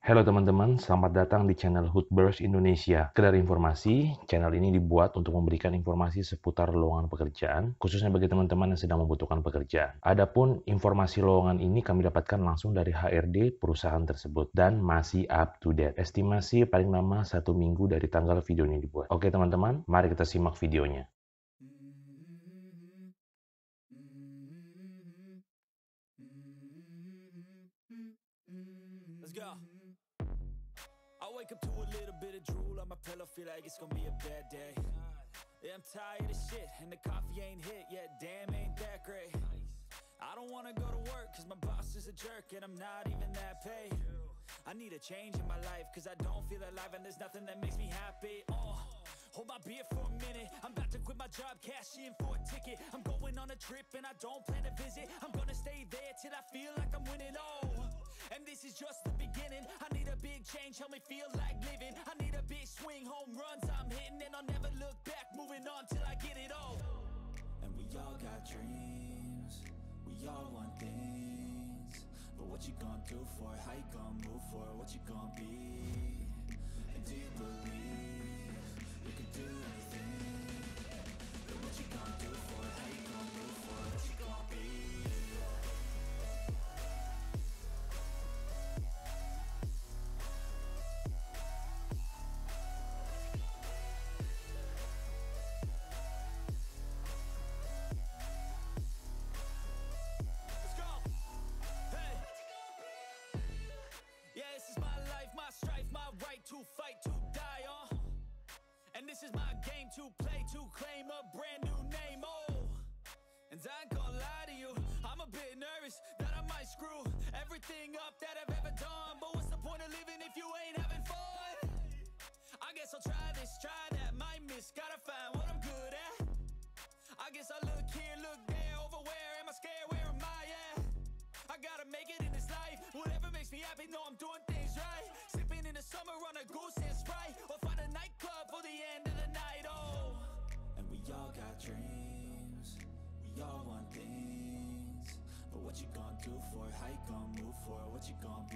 Halo teman-teman, selamat datang di channel Hoodburst Indonesia. Sekedar informasi, channel ini dibuat untuk memberikan informasi seputar lowongan pekerjaan, khususnya bagi teman-teman yang sedang membutuhkan pekerjaan. Adapun informasi lowongan ini kami dapatkan langsung dari HRD perusahaan tersebut dan masih up to date. Estimasi paling lama 1 minggu dari tanggal video ini dibuat. Oke teman-teman, mari kita simak videonya. Let's go. I wake up to a little bit of drool on my pillow, feel like it's gonna be a bad day. Yeah, I'm tired of shit, and the coffee ain't hit yet, damn, ain't that great. I don't wanna go to work, cause my boss is a jerk, and I'm not even that paid. I need a change in my life, cause I don't feel alive, and there's nothing that makes me happy. Hold my beer for a minute, I'm about to quit my job, cash in for a ticket. I'm going on a trip, and I don't plan to visit. I'm gonna stay there till I feel like I'm winning, and this is just the beginning. I need a big change, help me feel like living. I need a big swing, home runs I'm hitting, and I'll never look back, moving on till I get it all. And we all got dreams, we all want things, but what you gonna do for it? How you gonna move for it? What you gonna be? And do you believe you can do anything? But what you gonna do for it? How you gonna move for it? What you gonna be? To fight, to die, and this is my game to play, to claim a brand new name, and I ain't gonna lie to you, I'm a bit nervous that I might screw everything up that I've ever done, but what's the point of living if you ain't having fun? I guess I'll try this, try that, might miss, gotta find what I'm good at. I guess I look here, look there, over where am I scared, where am I at? I gotta make it in this life, whatever makes me happy, know I'm doing things right. Sipping in the summer on a goose and Sprite, or find a nightclub for the end of the night, And we all got dreams, we all want things, but what you gonna do for it? How you gonna move for it? What you gonna